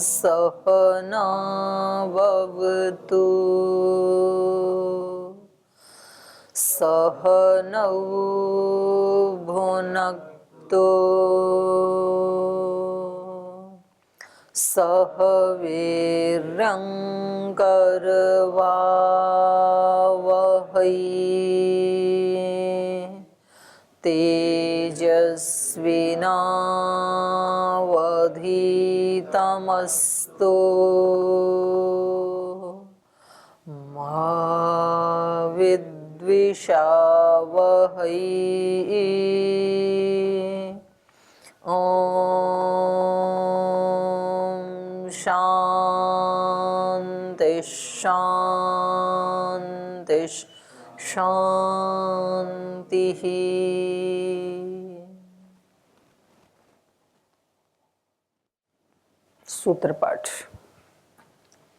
सहना भवतु सहनौ भुनक्तु सह वीर्यं करवावहै तेजस्विनावधीतमस्तु मा विद्विषावहै। ओम शांति शांति शांति। सूत्र पाठ।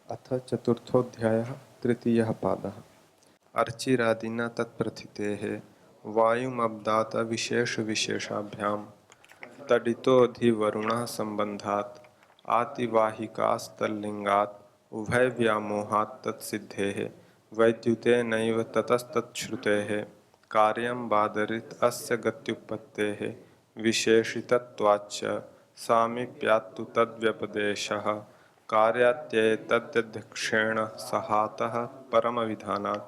अथ चतुर्थोऽध्यायः तृतीयः पादः। अर्चिरादिना तत्प्रथितेः वायुमब्दात विशेषविशेषाभ्यां तडितोऽधिवरुणः सम्बन्धात् आतिवाहिकास्तल्लिङ्गात् उभयव्यामोहात् तत्सिद्धेः वैद्युतेनैव ततस्तच्छ्रुतेः कार्यं बादरित अस्य गत्युत्पत्तेः विशेषितत्वाच्च सामीप्यात्तु तद्व्यपदेशः कार्यात्येतद्यध्यक्षेण सहातः परमविधानात्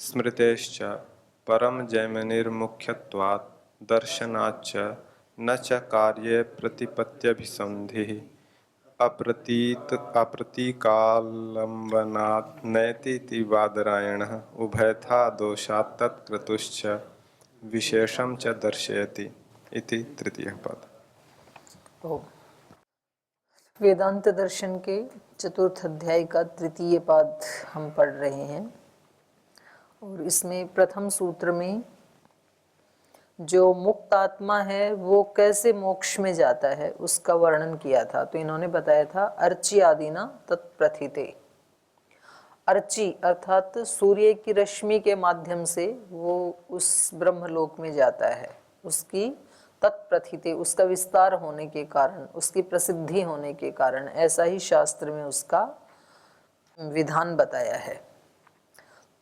स्मृतेश्च परमजैमिनिर्मुख्यत्वात् दर्शनाच्च न च कार्ये प्रतिपत्त्यभिसन्धिः अप्रतीकालम्बनात् नयतीति बादरायणः उभयथा दोषात् तत्क्रतुश्च विशेषं च दर्शयति इति तृतीयः पादः। वेदांत दर्शन के चतुर्थ अध्याय का तृतीय पाद हम पढ़ रहे हैं और इसमें प्रथम सूत्र में जो मुक्त आत्मा है वो कैसे मोक्ष में जाता है उसका वर्णन किया था। तो इन्होंने बताया था अर्ची आदिना तत्प्रथिते। अर्ची अर्थात सूर्य की रश्मि के माध्यम से वो उस ब्रह्मलोक में जाता है, उसकी तत्प्रथिते, उसका विस्तार होने के कारण, उसकी प्रसिद्धि होने के कारण, ऐसा ही शास्त्र में उसका विधान बताया है।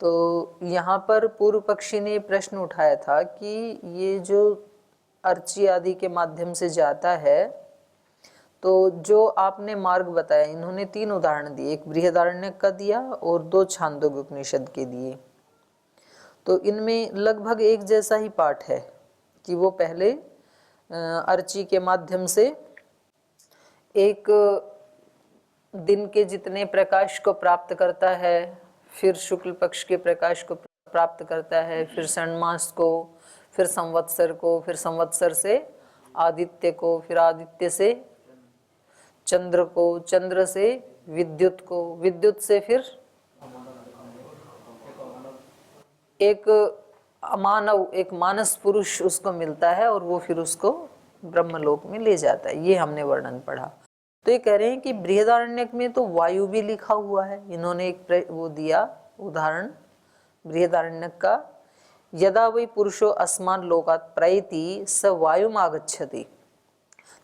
तो यहाँ पर पूर्व पक्षी ने प्रश्न उठाया था कि ये जो अर्ची आदि के माध्यम से जाता है, तो जो आपने मार्ग बताया, इन्होंने 3 उदाहरण दिए, एक बृहदारण्यक का दिया और 2 छांदोग्य उपनिषद के दिए। तो इनमें लगभग एक जैसा ही पाठ है कि वो पहले अर्ची के माध्यम से एक दिन के जितने प्रकाश को प्राप्त करता है, फिर शुक्ल पक्ष के प्रकाश को प्राप्त करता है, फिर षण्मास को, फिर संवत्सर को, फिर संवत्सर से आदित्य को, फिर आदित्य से चंद्र को, चंद्र से विद्युत को, विद्युत से फिर एक मानव, एक मानस पुरुष उसको मिलता है और वो फिर उसको ब्रह्मलोक में ले जाता है। ये हमने वर्णन पढ़ा। तो ये कह रहे हैं कि बृहदारण्यक में तो वायु भी लिखा हुआ है। इन्होंने एक वो दिया उदाहरण बृहदारण्यक का, यदा वै पुरुषो अस्मान् लोकात् प्रैति स वायुम आगच्छति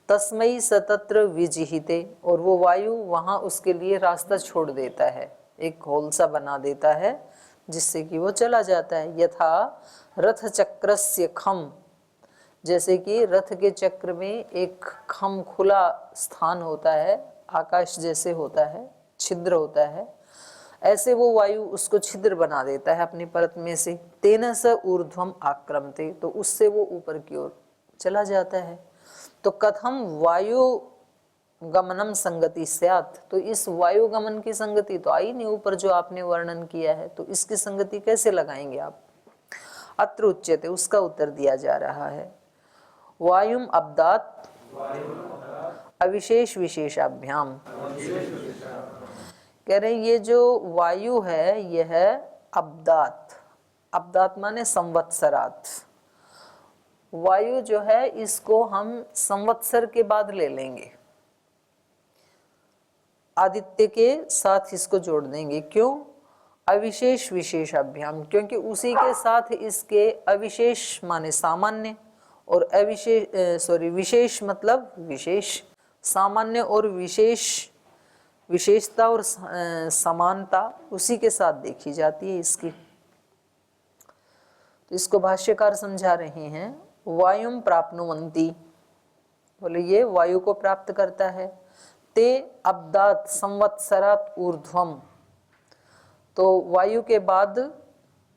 तस्मै स तत्र विजिहिते। और वो वायु वहाँ उसके लिए रास्ता छोड़ देता है, एक होल सा बना देता है जिससे कि वो चला जाता है। यथा रथ चक्रस्य खम, जैसे कि रथ के चक्र में एक खम खुला स्थान होता है, आकाश जैसे होता है, छिद्र होता है, ऐसे वो वायु उसको छिद्र बना देता है अपनी परत में से। तेन स ऊर्ध्वम आक्रमते, तो उससे वो ऊपर की ओर चला जाता है। तो कथम वायु गमनम संगति स्यात्, तो इस वायु गमन की संगति तो आई नहीं ऊपर जो आपने वर्णन किया है, तो इसकी संगति कैसे लगाएंगे आप? अत्र उच्यते, उसका उत्तर दिया जा रहा है। वायुम अब्दात अविशेष विशेषाभ्याम, कह रहे ये जो वायु है यह है अब्दात, अब्दात माने संवत्सरात। वायु जो है इसको हम संवत्सर के बाद ले लेंगे, आदित्य के साथ इसको जोड़ देंगे। क्यों? अविशेष विशेषाभ्याम, क्योंकि उसी के साथ इसके अविशेष माने सामान्य और अविशेष विशेष मतलब विशेष, सामान्य और विशेष विशेषता और समानता उसी के साथ देखी जाती है इसकी। तो इसको भाष्यकार समझा रहे हैं, वायुम प्राप्नुवन्ति, बोले ये वायु को प्राप्त करता है। ते अब्दात संवत्सरात ऊर्ध्वम, तो वायु के बाद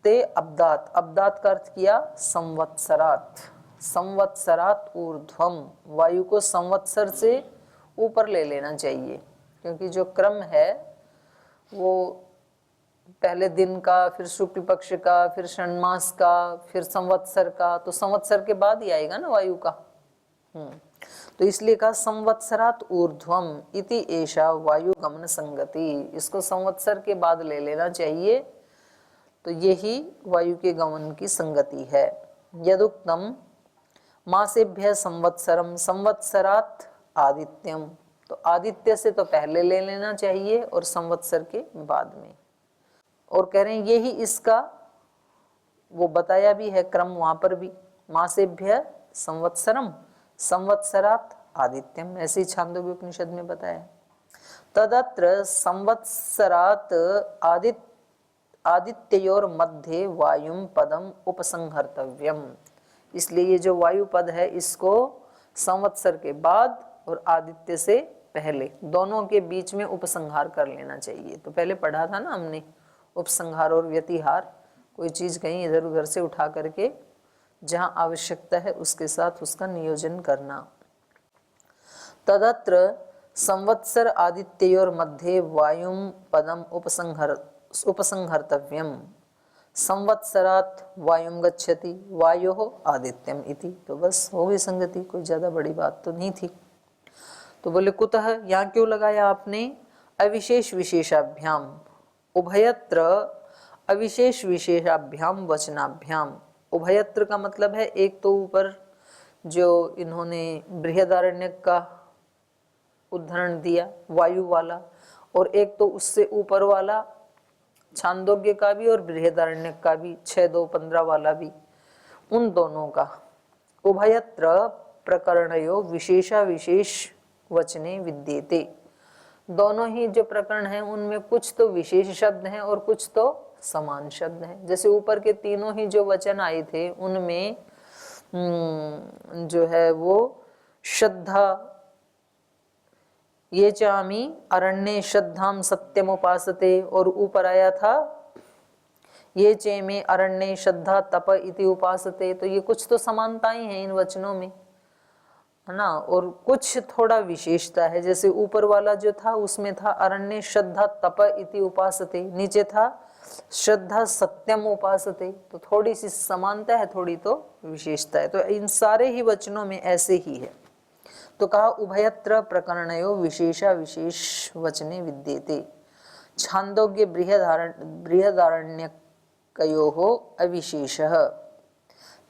ते अब्दात, अब्दात का अर्थ किया संवत्सरात, संवत्सरात ऊर्ध्वम, वायु को संवत्सर से ऊपर ले लेना चाहिए, क्योंकि जो क्रम है वो पहले दिन का, फिर शुक्ल पक्ष का, फिर षण्मास का, फिर संवत्सर का, तो संवत्सर के बाद ही आएगा ना वायु का। तो इसलिए कहा संवत्सरात ऊर्ध्वम इति एषा वायु गमन संगति, इसको संवत्सर के बाद ले लेना चाहिए, तो यही वायु के गमन की संगति है। यदुक्तम मासेभ्य संवत्सरम संवत्सरात आदित्यम, तो आदित्य से तो पहले ले लेना चाहिए और संवत्सर के बाद में। और कह रहे हैं यही इसका वो बताया भी है क्रम वहां पर भी, मासेभ्य संवत्सरम संवत्सरात आदित्यम, ऐसे ही छांदोग्य उपनिषद में बताया। तदत्र संवत्सरात आदित्योर मध्य वायुम पदम उपसंहर्तव्यम, इसलिए ये जो वायु पद है इसको संवत्सर के बाद और आदित्य से पहले दोनों के बीच में उपसंहार कर लेना चाहिए। तो पहले पढ़ा था ना हमने उपसंहार और व्यतिहार, कोई चीज कहीं इधर उधर से उठा करके जहां आवश्यकता है उसके साथ उसका नियोजन करना। तदत्र संवत्सर आदित्योर मध्य वायुम पदम उपसंहर्तव्यम संवत्सरात वायुम गच्छति वायोः आदित्यम इति। तो बस हो गई संगति, कोई ज्यादा बड़ी बात तो नहीं थी। तो बोले कुतः, यहाँ क्यों लगाया आपने? अविशेष विशेषाभ्याम उभयत्र, अविशेष विशेषाभ्याम वचनाभ्याम। उभयत्र का मतलब है एक तो ऊपर जो इन्होंने बृहदारण्यक का उदाहरण दिया वायु वाला, और एक तो उससे ऊपर वाला छांदोग्य का भी और बृहदारण्यक का भी 6-2-15 वाला भी, उन दोनों का। उभयत्र प्रकरणयो विशेषा विशेष वचने विद्येते, दोनों ही जो प्रकरण हैं उनमें कुछ तो विशेष शब्द हैं और कुछ तो समान शब्द हैं। जैसे ऊपर के तीनों ही जो वचन आए थे उनमें जो है वो श्रद्धा, ये चामी अरण्ये श्रद्धाम सत्यम उपासते, और ऊपर आया था ये चे में अरण्ये श्रद्धा तप इति उपासते। तो ये कुछ तो समानताएं हैं इन वचनों में, है ना, और कुछ थोड़ा विशेषता है। जैसे ऊपर वाला जो था उसमें था अरण्ये श्रद्धा तप इति उपासते, नीचे था श्रद्धा सत्यम उपासते, तो थोड़ी सी समानता है, थोड़ी तो विशेषता है। तो इन सारे ही वचनों में ऐसे ही है। तो कहा उभयत्र प्रकरणयो विशेषा विशेष वचने विद्येते, छांदोग्य बृहदारण्यकयोः अविशेषः।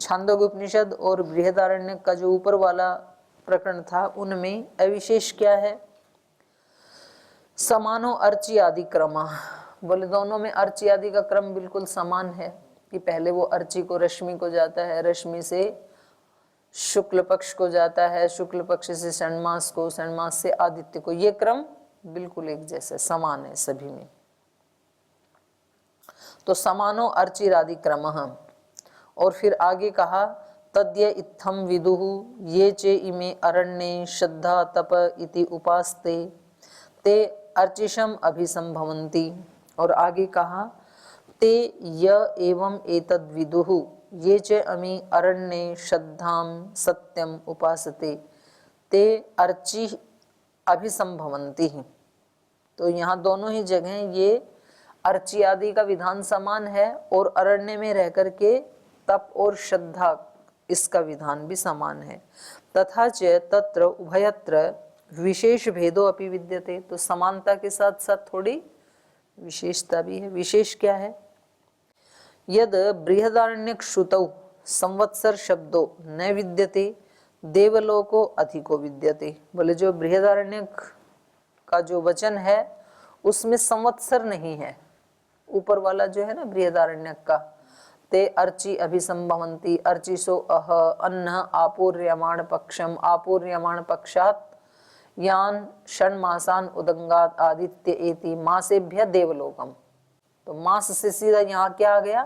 छांदोग्य उपनिषद और बृहदारण्यक का जो ऊपर वाला प्रकरण था उनमें अविशेष क्या है? समानो अर्ची आदि क्रमा, बोले दोनों में अर्ची आदि का क्रम बिल्कुल समान है कि पहले वो अर्ची को रश्मि को जाता है, रश्मि से शुक्ल पक्ष को जाता है, शुक्ल पक्ष से षण्मास को, षण्मास से आदित्य को, ये क्रम बिल्कुल एक जैसे समान है सभी में। तो समानो अर्चिरादि क्रमः। और फिर आगे कहा तद्य इत्थम विदुः ये चे इमे अरण्ये श्रद्धा तप इति उपास्ते ते अर्चिषम अभिसंभवन्ति। और आगे कहा ते य एवं एतद् विदुः ये च अमी अरण्ये श्रद्धाम सत्यम उपासते ते अर्चि अभिसंभवन्ति। तो यहाँ दोनों ही जगह ये अर्ची आदि का विधान समान है और अरण्य में रह करके तप और श्रद्धा इसका विधान भी समान है। तथा च तत्र उभयत्र विशेष भेदो अपि विद्यते, तो समानता के साथ साथ थोड़ी विशेषता भी है। विशेष क्या है? यद बृहदारण्यक श्रुतौ संवत्सर शब्दो न विद्यते देवलोको अधिको विद्यते। बोले जो बृहदारण्यक का जो वचन है उसमें संवत्सर नहीं है, ऊपर वाला जो है ना बृहदारण्यक का, ते अर्ची अभिसंभवन्ति अर्चिसो अह अन्न आपूर्यमाण पक्षम आपूर्यमाण पक्षात यान षण्मासान उदंगात आदित्य एति मासेभ्य देवलोकम। तो मास से सीधा यहाँ क्या आ गया?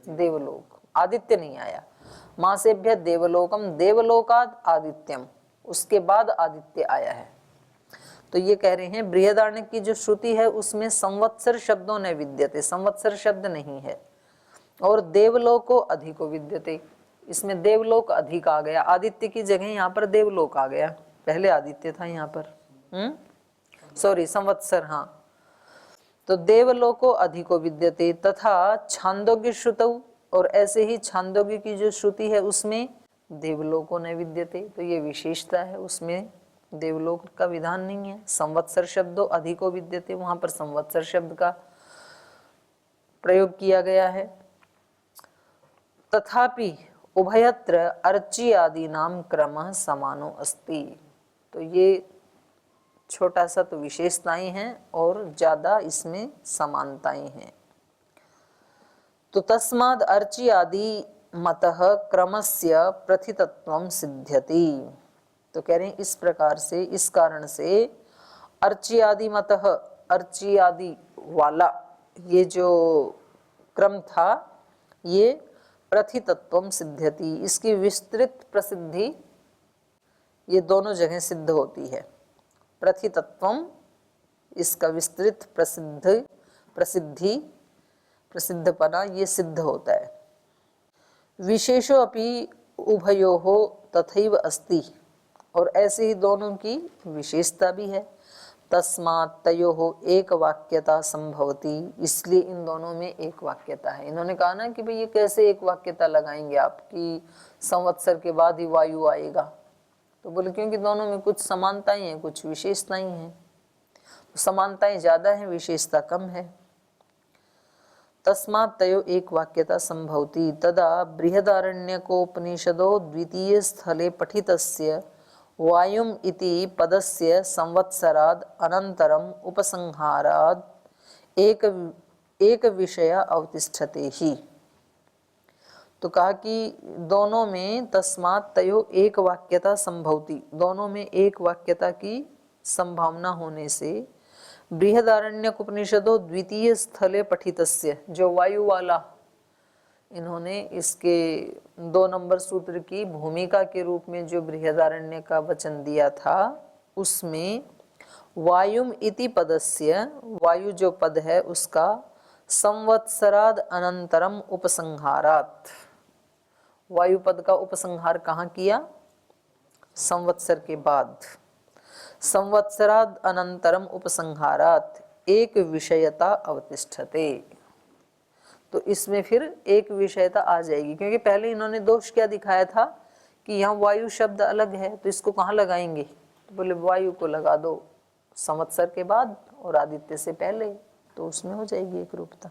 देवलोक, आदित्य नहीं आया। मासेभ्य देवलोकम, देवलोकाद आदित्यम, उसके बाद आदित्य आया है। तो ये कह रहे हैं बृहदारण्यक की जो श्रुति है उसमें संवत्सर शब्दों ने विद्यते, संवत्सर शब्द नहीं है। और देवलोको अधिको विद्यते, इसमें देवलोक अधिक आ गया, आदित्य की जगह यहाँ पर देवलोक आ गया, पहले आदित्य था यहाँ पर। सॉरी, संवत्सर, हाँ। तो देवलोको अधिको विद्यते तथा छांदोग्य श्रुतौ, और ऐसे ही छांदोग्य की जो श्रुति है उसमें देवलोको न विद्यते। तो ये विशेषता है, उसमें देवलोक का विधान नहीं है। संवत्सर शब्दों अधिको विद्यते, वहां पर संवत्सर शब्द का प्रयोग किया गया है। तथापि उभयत्र अर्ची आदि नाम क्रमः समानो अस्ति। तो ये छोटा सा तो विशेषताएं हैं और ज्यादा इसमें समानताएं हैं। तो तस्माद् अर्ची आदि मतः क्रमस्य प्रथितत्वं सिद्ध्यति। तो कह रहे हैं इस प्रकार से, इस कारण से अर्ची आदि मतः, अर्ची आदि वाला ये जो क्रम था ये प्रथितत्वं सिद्ध्यति, इसकी विस्तृत प्रसिद्धि ये दोनों जगह सिद्ध होती है। प्रथितत्वम, इसका विस्तृत प्रसिद्धि, प्रसिद्धपना ये सिद्ध होता है। विशेषो अपि उभयोः तथैव अस्ति, और ऐसे ही दोनों की विशेषता भी है। तस्मात् तयोः एक वाक्यता संभवती, इसलिए इन दोनों में एक वाक्यता है। इन्होंने कहा ना कि भाई ये कैसे एक वाक्यता लगाएंगे आपकी, संवत्सर के बाद ही वायु आएगा। तो बोले क्योंकि दोनों में कुछ समानताएं हैं, कुछ विशेषताएं हैं। समानताएं ज्यादा हैं, विशेषता कम है। तस्मात् तयो एक वाक्यता संभवती तदा बृहदारण्यकोपनिषदो द्वितीय स्थले पठितस्य वायुम इति पदस्य संवत्सराद अनंतरम उपसंहाराद एक विषय अवतिष्ठते ही। तो कहा कि दोनों में तस्मात् तयो एक वाक्यता संभवती, दोनों में एक वाक्यता की संभावना होने से बृहदारण्यक उपनिषदों द्वितीय स्थले पठितस्य, जो वायु वाला इन्होंने इसके 2 नंबर सूत्र की भूमिका के रूप में जो बृहदारण्य का वचन दिया था, उसमें वायुम इति पदस्य, वायु जो पद है उसका संवत्सराद अनंतरम उपसंहारात, वायु पद का उपसंहार कहाँ किया? संवत्सर के बाद। संवत्सराद अनंतरम उपसंहारात एक विषयता अवतिष्ठते। तो इसमें फिर एक विषयता आ जाएगी, क्योंकि पहले इन्होंने दोष क्या दिखाया था कि यहाँ वायु शब्द अलग है, तो इसको कहाँ लगाएंगे? तो बोले वायु को लगा दो संवत्सर के बाद और आदित्य से पहले, तो उसमें हो जाएगी एक रूपता।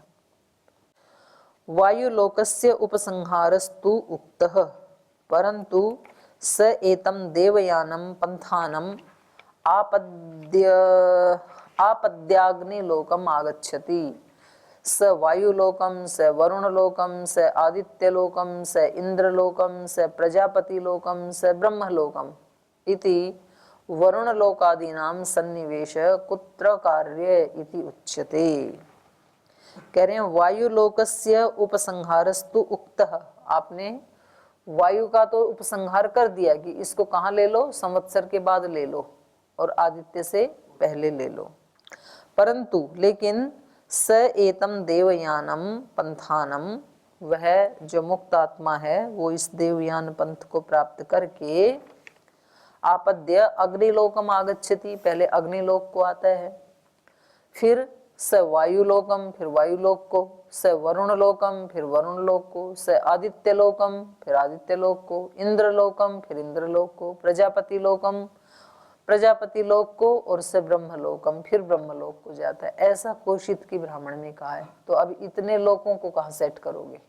वायु लोकस्य उपसंहारस्तु उक्तः परंतु स एतम देवयानम पंथानम आपद्याग्नि लोकम आगच्छति। स वायुलोकम स वरुणलोकम स आदित्यलोकम स इंद्रलोकम स प्रजापतिलोकम स ब्रह्मलोकम इति वरुणलोकादीनां सन्निवेश कुत्र कार्य इति उच्यते। कह रहे हैं वायुलोकस्य उपसंहारस्तु उक्तः, आपने वायु का तो उपसंहार कर दिया कि इसको कहाँ ले लो? संवत्सर के बाद ले लो और आदित्य से पहले ले लो। परंतु लेकिन स एतम देवयानम पंथानम, वह जो मुक्त आत्मा है वो इस देवयान पंथ को प्राप्त करके आपद्य अग्निलोकम आगच्छति, पहले अग्निलोक को आता है, फिर स वायुलोकम, फिर वायुलोक को, स वरुणलोकम, फिर वरुणलोक को, स आदित्यलोकम, फिर आदित्यलोक को, इंद्रलोकम, फिर इंद्रलोक को, प्रजापतिलोकम, प्रजापतिलोक को, और स ब्रह्मलोकम, फिर ब्रह्मलोक को जाता है। ऐसा कोशित की ब्राह्मण ने कहा है। तो अब इतने लोकों को कहाँ सेट करोगे?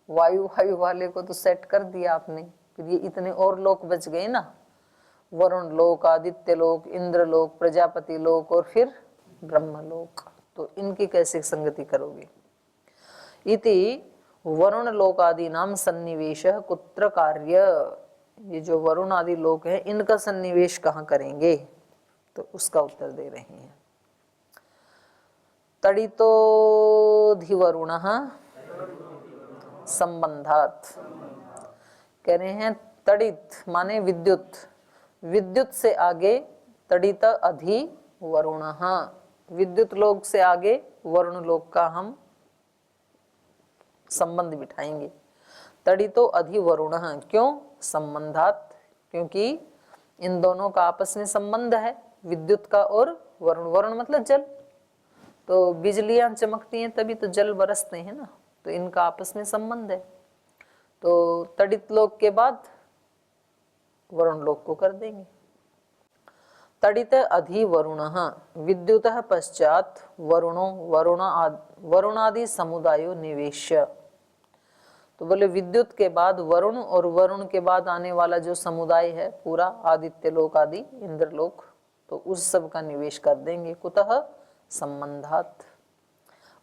वायु वाले को तो सेट कर दिया आपने, फिर ये इतने और लोक बच गए ना, वरुण लोक, आदित्य लोक, इंद्र लोक, प्रजापति लोक और फिर ब्रह्मलोक। तो इनकी कैसे संगति करोगे? इति वरुण लोकादि नाम सन्निवेश कुत्र कार्य, ये जो वरुण आदि लोग हैं इनका सन्निवेश कहाँ करेंगे, तो उसका उत्तर दे रहे हैं। तडितोधिवरुणः संबंधात, कह रहे हैं तडित माने विद्युत, विद्युत से आगे तडित अधि वरुणः, विद्युत लोक से आगे वरुण लोक का हम संबंध बिठाएंगे। तडितो अधि वरुणः, क्यों? संबंधात, क्योंकि इन दोनों का आपस में संबंध है, विद्युत का और वरुण। वरुण मतलब जल, तो बिजलियां चमकती हैं तभी तो जल बरसते हैं ना, तो इनका आपस में संबंध है। तो तडित लोक के बाद वरुण लोक को कर देंगे। तडित अधि वरुणः विद्युतः पश्चात वरुणो वरुणादि समुदायो निवेश्य, तो बोले विद्युत के बाद वरुण और वरुण के बाद आने वाला जो समुदाय है पूरा आदित्य लोक आदि इंद्रलोक, तो उस सब का निवेश कर देंगे। कुतः? संबंधात,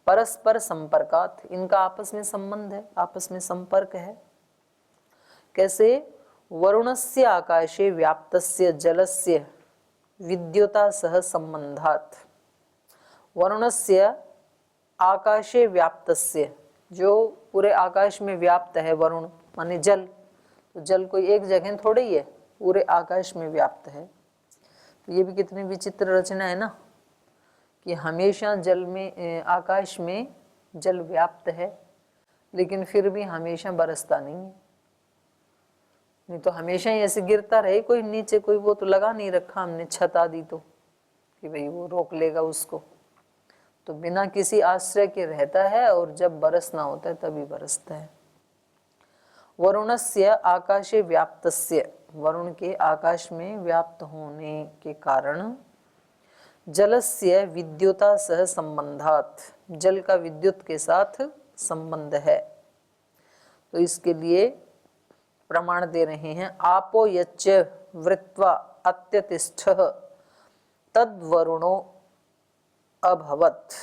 परस्पर संपर्कात, इनका आपस में संबंध है, आपस में संपर्क है। कैसे? वरुणस्य आकाशे व्याप्तस्य जलस्य विद्युता सह संबंधात, वरुणस्य आकाशे व्याप्तस्य, जो पूरे आकाश में व्याप्त है, वरुण माने जल, तो जल कोई एक जगह थोड़ी ही है, पूरे आकाश में व्याप्त है। तो ये भी कितनी विचित्र रचना है ना, कि हमेशा जल में आकाश में जल व्याप्त है, लेकिन फिर भी हमेशा बरसता नहीं है। नहीं तो हमेशा ही ऐसे गिरता रहे, कोई नीचे कोई वो तो लगा नहीं रखा हमने छत आदि तो, कि भाई वो रोक लेगा उसको, तो बिना किसी आश्रय के रहता है और जब बरसना होता है तभी बरसता है। वरुणस्य आकाशे व्याप्तस्य, वरुण के आकाश में व्याप्त होने के कारण जलस्य विद्युता सह संबंधात, जल का विद्युत के साथ संबंध है। तो इसके लिए प्रमाण दे रहे हैं। आपो यच्च वृत्वा अत्यतिष्ठः तद्वरुणो अभवत्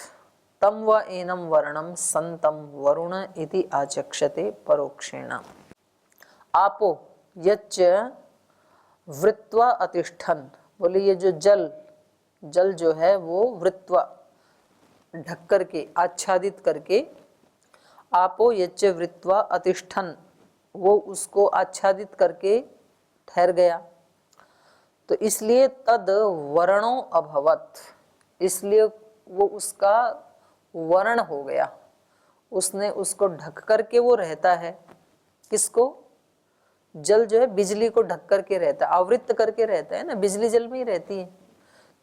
तम व एनम वर्णम संतम वरुण इति आचक्षते परोक्षेण। आपो यच्च वृत्वा अतिष्ठन्, बोले ये जो जल जो है वो वृत्वा ढक करके आच्छादित करके, आपो यच्च वृत्वा अतिष्ठन्, वो उसको आच्छादित करके ठहर गया, तो इसलिए तद वर्णो अभवत्, इसलिए वो उसका वर्ण हो गया, उसने उसको ढक करके वो रहता है। किसको? जल जो है बिजली को ढक करके रहता है, आवृत करके रहता है ना, बिजली जल में ही रहती है।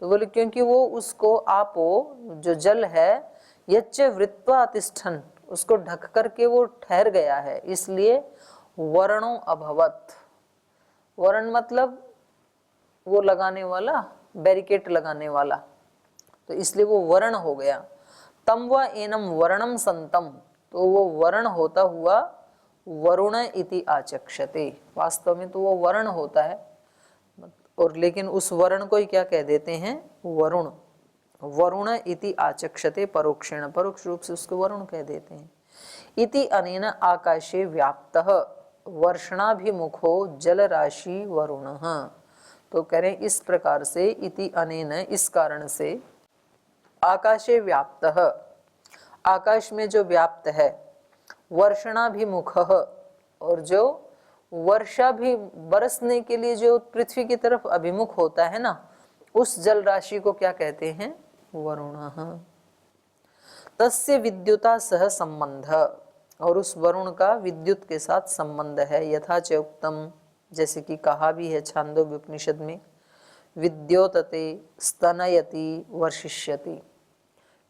तो बोले क्योंकि वो उसको आपो जो जल है यच्च वृत्वा अतिष्ठन्, उसको ढक करके वो ठहर गया है, इसलिए वर्णो अभवत्। वर्ण मतलब वो लगाने वाला, बैरिकेड लगाने वाला, तो इसलिए वो वर्ण हो गया। तम व एनम वर्णम संतम, तो वो वर्ण होता हुआ वरुण इति आचक्षते, वास्तव में तो वो वर्ण होता है, और लेकिन उस वर्ण को ही क्या कह देते हैं? वरुण। वरुण इति आचक्षते परोक्षेण, परोक्ष रूप से उसको वरुण कह देते हैं। इति अनेन आकाशे व्याप्तः वर्षणाभिमुखो जलराशि वरुणः, तो कह रहे इस प्रकार से, इति अनेन, इस कारण से, आकाशे व्याप्तः, आकाश में जो व्याप्त है, वर्षणाभिमुखः, और जो वर्षा भी बरसने के लिए जो पृथ्वी की तरफ अभिमुख होता है ना, उस जल राशि को क्या कहते हैं? वरुणः। तस्य विद्युता सह संबंध, और उस वरुण का विद्युत के साथ संबंध है। यथा च उक्तम, जैसे कि कहा भी है छांदोग्य उपनिषद में, विद्योतते स्तनयति वर्षिष्यति,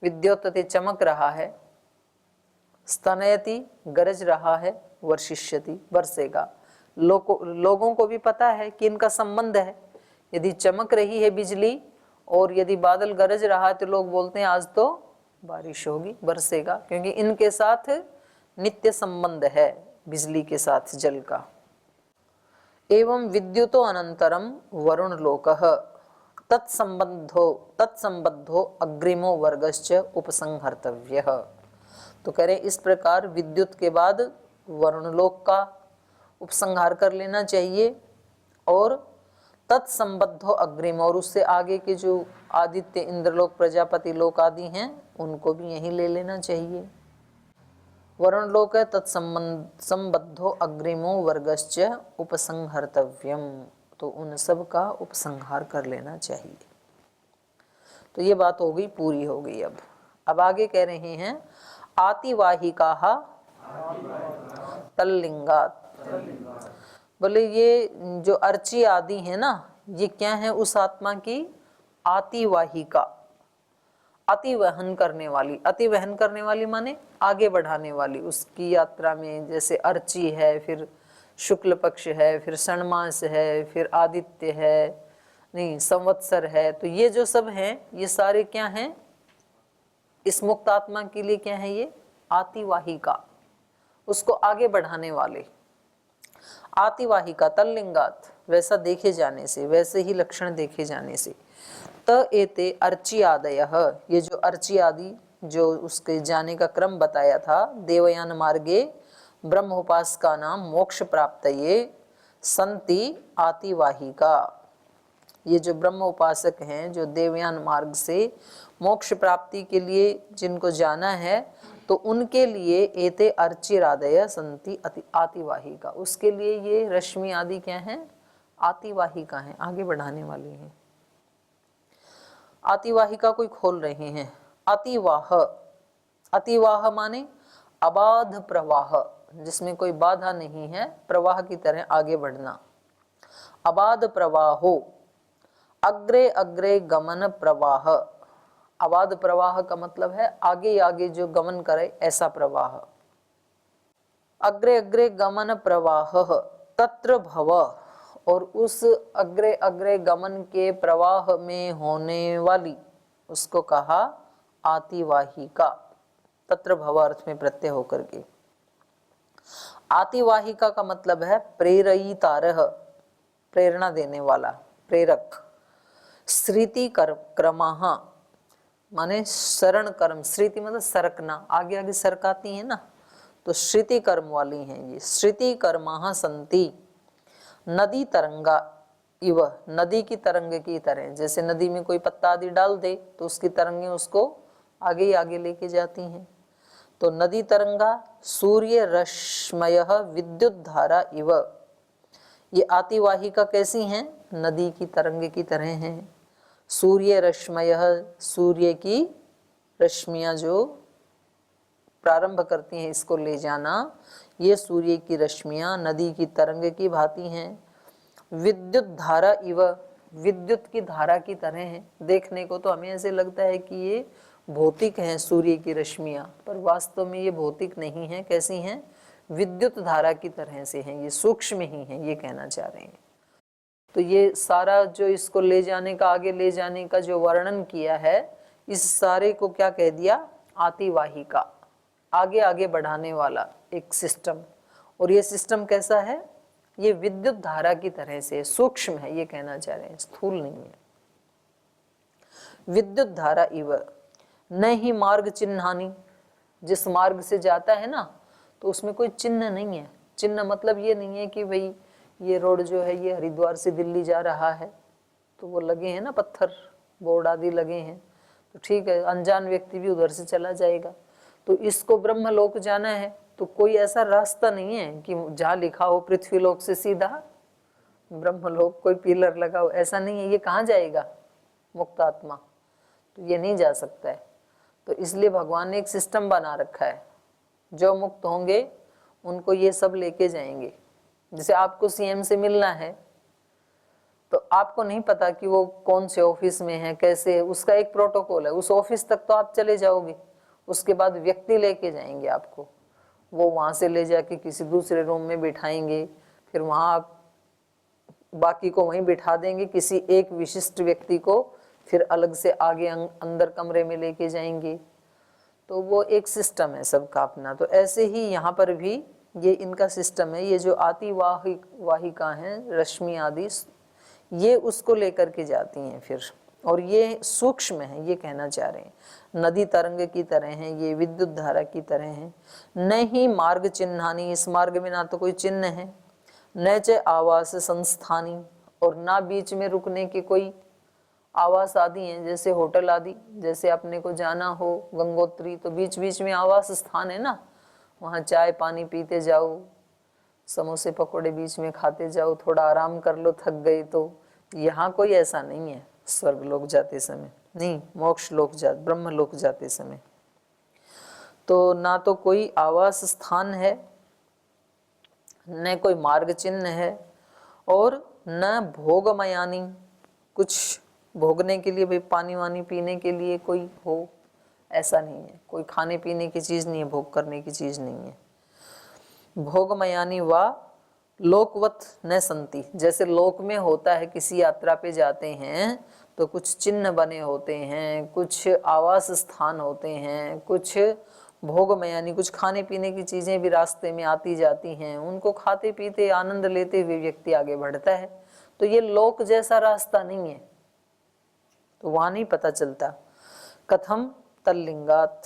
विद्योतते चमक रहा है, स्तनयति गरज रहा है, वर्षिष्यति बरसेगा। लोगों को भी पता है कि इनका संबंध है, यदि चमक रही है बिजली और यदि बादल गरज रहा है तो लोग बोलते हैं आज तो बारिश होगी, बरसेगा, क्योंकि इनके साथ नित्य संबंध है बिजली के साथ जल का। एवं विद्युतो अनंतरम वरुण लोकः तत्संबद्धो अग्रिमो वर्गश्च उपसंहर्तव्यः, तो कह रहे इस प्रकार विद्युत के बाद वरुण लोक का उपसंहार कर लेना चाहिए, और तत्संबद्धो अग्रिम, और उससे आगे के जो आदित्य, इंद्रलोक, प्रजापति लोक आदि हैं उनको भी यहीं ले लेना चाहिए। वरुण लोक है तत्संबद्धो अग्रिमो वर्गश्च उपसंहर्तव्यम, तो उन सब का उपसंहार कर लेना चाहिए। तो ये बात हो गई, पूरी हो गई। अब आगे कह रहे हैं आतिवाहिका तल्लिंगात। बोले ये जो अर्ची आदि है ना, ये क्या है उस आत्मा की आतिवाहिका, अतिवहन करने वाली। अतिवहन करने वाली माने आगे बढ़ाने वाली उसकी यात्रा में। जैसे अर्ची है, फिर शुक्ल पक्ष है, फिर षणमास है, फिर आदित्य है, नहीं संवत्सर है। तो ये जो सब हैं ये सारे क्या हैं इस मुक्त आत्मा के लिए? क्या है ये? आतिवाहिका, उसको आगे बढ़ाने वाले। आतिवाहिका तल्लिंगात, वैसा देखे जाने से, वैसे ही लक्षण देखे जाने से। त एते अर्ची आदयः, ये जो अर्ची आदि जो उसके जाने का क्रम बताया था, देवयान मार्गे ब्रह्मोपासका नाम मोक्ष प्राप्तये संति आतिवाहिका। ये जो ब्रह्म उपासक हैं जो देवयान मार्ग से मोक्ष प्राप्ति के लिए जिनको जाना है, तो उनके लिए एते अर्चिरादय संति आतिवाहिका, उसके लिए ये रश्मि आदि क्या है? आतिवाहिका है, आगे बढ़ाने वाली है। आतिवाहिका कोई खोल रहे हैं। अतिवाह, अतिवाह माने अबाध प्रवाह, जिसमें कोई बाधा नहीं है, प्रवाह की तरह आगे बढ़ना। अबाध प्रवाहो, अग्रे अग्रे गमन प्रवाह। अबाध प्रवाह का मतलब है आगे आगे जो गमन करे ऐसा प्रवाह। अग्रे अग्रे गमन प्रवाह तत्र भव, और उस अग्रे अग्रे गमन के प्रवाह में होने वाली उसको कहा आतिवाहिका। तत्र भव अर्थ में प्रत्यय होकर के। आतिवाहिका का मतलब है प्रेरयितारः, प्रेरणा देने वाला, प्रेरक। श्रुति क्रमः माने शरण कर्म, श्रुति मतलब सरकना, आगे आगे सरकाती है ना, तो श्रुति कर्म वाली हैं ये। श्रुति कर्मः संति नदी तरंगा इव, नदी की तरंग की तरह। जैसे नदी में कोई पत्ता आदि डाल दे तो उसकी तरंगें उसको आगे ही आगे लेके जाती हैं। तो नदी तरंगा सूर्य रश्मयः विद्युत धारा इव, ये आतिवाहिका कैसी हैं? नदी की तरंग की तरह हैं। सूर्य रश्मयः, सूर्य की रश्मियां जो प्रारंभ करती हैं इसको ले जाना, ये सूर्य की रश्मियां नदी की तरंग की भांति हैं। विद्युत धारा इव, विद्युत की धारा की तरह है। देखने को तो हमें ऐसे लगता है कि ये भौतिक हैं सूर्य की रश्मियां, पर वास्तव में ये भौतिक नहीं है। कैसी हैं? विद्युत धारा की तरह से हैं, ये सूक्ष्म ही हैं, ये कहना चाह रहे हैं। तो ये सारा जो इसको ले जाने का, आगे ले जाने का जो वर्णन किया है, इस सारे को क्या कह दिया? आतिवाहिका, आगे आगे बढ़ाने वाला एक सिस्टम। और ये सिस्टम कैसा है? ये विद्युत धारा की तरह से सूक्ष्म है, ये कहना चाह रहे हैं, स्थूल नहीं है। विद्युत धारा इव न ही मार्ग चिन्हानी, जिस मार्ग से जाता है ना तो उसमें कोई चिन्ह नहीं है। चिन्ह मतलब ये नहीं है कि भाई ये रोड जो है ये हरिद्वार से दिल्ली जा रहा है, तो वो लगे हैं ना पत्थर, बोर्ड आदि लगे हैं, तो ठीक है, अनजान व्यक्ति भी उधर से चला जाएगा। तो इसको ब्रह्मलोक जाना है तो कोई ऐसा रास्ता नहीं है कि जहाँ लिखा हो पृथ्वीलोक से सीधा ब्रह्मलोक, कोई पिलर लगा हो, ऐसा नहीं है। ये कहाँ जाएगा मुक्त आत्मा? तो ये नहीं जा सकता है। तो इसलिए भगवान ने एक सिस्टम बना रखा है, जो मुक्त होंगे उनको ये सब लेके जाएंगे। जैसे आपको सीएम से मिलना है तो आपको नहीं पता कि वो कौन से ऑफिस में है, कैसे है, उसका एक प्रोटोकॉल है। उस ऑफिस तक तो आप चले जाओगे, उसके बाद व्यक्ति लेके जाएंगे आपको, वो वहाँ से ले जाके किसी दूसरे रूम में बिठाएंगे, फिर वहाँ आप बाकी को वहीं बिठा देंगे, किसी एक विशिष्ट व्यक्ति को फिर अलग से आगे अंदर कमरे में लेके जाएंगे। तो वो एक सिस्टम है सबका अपना। तो ऐसे ही यहाँ पर भी ये इनका सिस्टम है। ये जो आतिवाहिका हैं रश्मि आदि, ये उसको लेकर के जाती हैं फिर, और ये सूक्ष्म है, ये कहना चाह रहे हैं। नदी तरंग की तरह हैं, ये विद्युत धारा की तरह हैं। न ही मार्ग चिन्हानी, इस मार्ग में ना तो कोई चिन्ह है, न च आवास संस्थानी, और ना बीच में रुकने के कोई आवास आदि हैं, जैसे होटल आदि। जैसे अपने को जाना हो गंगोत्री तो बीच बीच में आवास स्थान है ना, वहाँ चाय पानी पीते जाओ, समोसे पकोड़े बीच में खाते जाओ, थोड़ा आराम कर लो थक गई तो। यहाँ कोई ऐसा नहीं है स्वर्ग लोक जाते समय, नहीं मोक्ष लोक ब्रह्म लोक जाते समय। तो ना तो कोई आवास स्थान है, न कोई मार्ग चिन्ह है, और न भोगमयानी, कुछ भोगने के लिए भाई पानी वानी पीने के लिए कोई हो, ऐसा नहीं है। कोई खाने पीने की चीज़ नहीं है, भोग करने की चीज़ नहीं है। भोगमयानी वा लोकवत न संति, जैसे लोक में होता है, किसी यात्रा पे जाते हैं तो कुछ चिन्ह बने होते हैं, कुछ आवास स्थान होते हैं, कुछ भोगमयानी, कुछ खाने पीने की चीज़ें भी रास्ते में आती जाती हैं, उनको खाते पीते आनंद लेते हुए व्यक्ति आगे बढ़ता है। तो ये लोक जैसा रास्ता नहीं है, तो वहाँ नहीं पता चलता। कथम तल्लिंगात,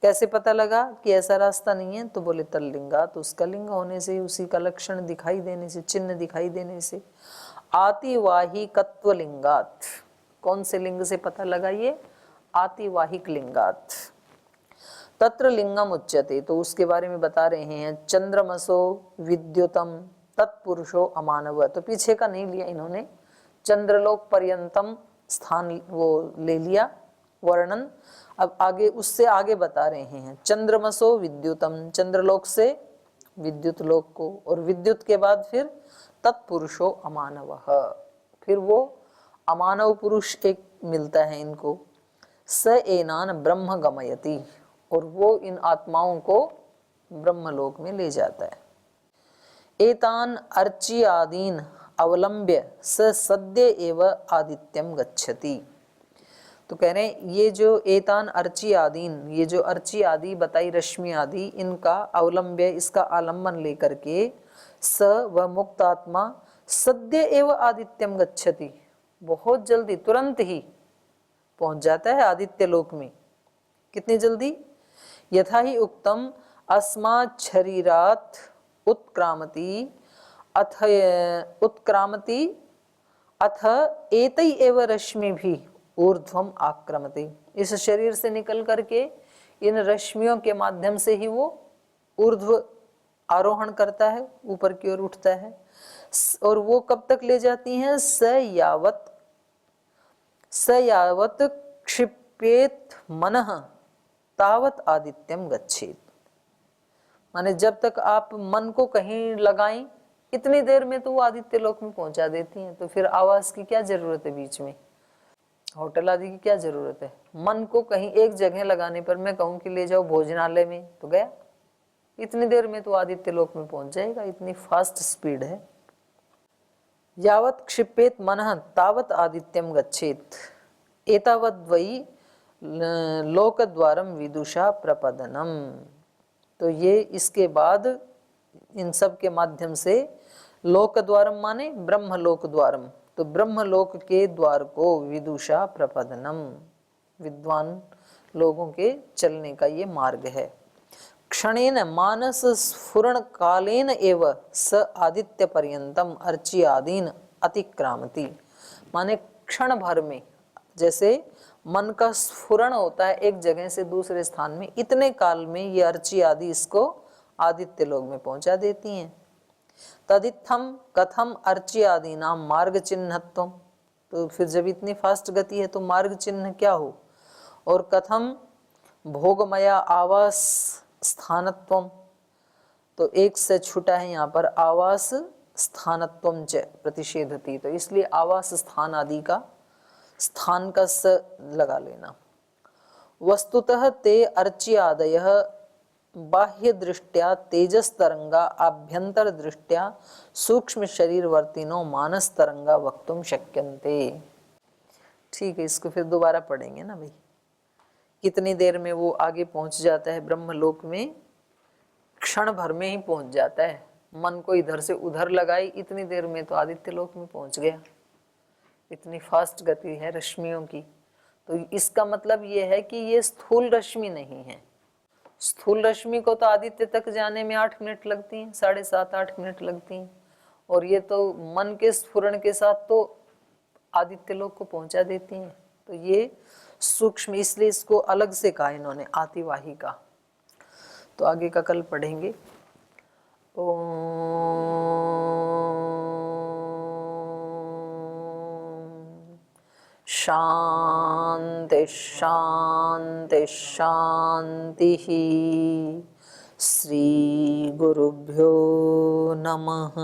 कैसे पता लगा कि ऐसा रास्ता नहीं है? तो बोले तल्लिंगात, उसका लिंग होने से, उसी का लक्षण दिखाई देने से, चिन्ह दिखाई देने से। आतिवाहिकत्व लिंगात, कौन से लिंग से पता लगा ये? आतिवाहिक लिंगात। तत्र लिंगम उच्यते, तो उसके बारे में बता रहे हैं। चंद्रमसो विद्युतम तत्पुरुषो अमानव, तो पीछे का नहीं लिया इन्होंने, चंद्रलोक पर्यंतम स्थान वो ले लिया वर्णन। अब आगे उससे आगे बता रहे हैं, चंद्रमसो विद्युतम, चंद्रलोक से विद्युत लोक को, और विद्युत के बाद फिर तत्पुरुषो अमानव, फिर वो अमानव पुरुष एक मिलता है इनको। स एनान ब्रह्म गमयति, और वो इन आत्माओं को ब्रह्मलोक में ले जाता है। एतान अर्ची आदीन अवलंब्य स सद्य एव आदित्यम गच्छति, तो कह रहे हैं ये जो एतान अर्ची आदीन, ये जो अर्ची आदि बताई, रश्मि आदि, इनका अवलंब्य, इसका आलम्बन लेकर के स व मुक्त आत्मा सद्य एव आदित्यम गच्छति, बहुत जल्दी तुरंत ही पहुंच जाता है आदित्य लोक में। कितनी जल्दी? यथा ही उक्तम अस्मात् शरीरात् उत्क्रामति अथ एतै एव रश्मि भी ऊर्ध्वम आक्रमते, इस शरीर से निकल करके इन रश्मियों के माध्यम से ही वो ऊर्ध्व आरोहण करता है, ऊपर की ओर उठता है। और वो कब तक ले जाती हैं? स यावत क्षिपेत मनः तावत आदित्यम गच्छेत, माने जब तक आप मन को कहीं लगाएं इतनी देर में तो वो आदित्य लोक में पहुंचा देती हैं। तो फिर आवास की क्या जरूरत है, बीच में होटल आदि की क्या जरूरत है? मन को कहीं एक जगह लगाने पर, मैं कहूँ कि ले जाओ भोजनालय में, तो गया, इतनी देर में तो आदित्य लोक में पहुंच जाएगा, इतनी फास्ट स्पीड है। यावत क्षिपेत मनः तावत आदित्यम गच्छेत एतावद वै लोकद्वारम विदुषा प्रपदनम, तो ये इसके बाद इन सब के माध्यम से लोकद्वारम माने ब्रह्मलोक द्वारम, तो ब्रह्मलोक के द्वार को विदुषा प्रपदनम, विद्वान लोगों के चलने का ये मार्ग है। क्षणेन मानस स्फुरण कालेन एव स आदित्य पर्यंतम अर्ची आदीन अतिक्रामति, माने क्षण भर में, जैसे मन का स्फुरण होता है एक जगह से दूसरे स्थान में, इतने काल में ये अर्ची आदि इसको आदित्य लोक में पहुंचा देती हैं। तदित्थम कथम अर्ची आदि नाम मार्ग चिन्हत्वम, तो फिर जब इतनी फास्ट गति है तो मार्ग चिन्ह क्या हो? और कथम भोगमया आवास स्थानत्वम, तो एक से छूटा है यहाँ पर आवास स्थानत्वम च प्रतिषेधति, तो इसलिए आवास स्थान आदि का स्थान का स लगा लेना। वस्तुतः ते अर्ची आदयः बाह्य दृष्टया तेजस तरंगा आभ्यंतर दृष्टया सूक्ष्म शरीरवर्तिनो मानस तरंगा वक्तुम शक्यन्ते। ठीक है, इसको फिर दोबारा पढ़ेंगे ना भाई। कितनी देर में वो आगे पहुंच जाता है ब्रह्मलोक में? क्षण भर में ही पहुंच जाता है। मन को इधर से उधर लगाई, इतनी देर में तो आदित्य लोक में पहुंच गया। इतनी फास्ट गति है रश्मियों की। तो इसका मतलब ये है कि ये स्थूल रश्मि नहीं है। स्थूल रश्मि को तो आदित्य तक जाने में 8 मिनट लगती हैं, 7.5-8 मिनट लगती हैं, और ये तो मन के स्फुरण के साथ तो आदित्य लोक को पहुंचा देती हैं। तो ये सूक्ष्म, इसलिए इसको अलग से कहा इन्होंने आतिवाहिका। तो आगे का कल पढ़ेंगे। शांति शांति शांति। श्री गुरुभ्यो नमः।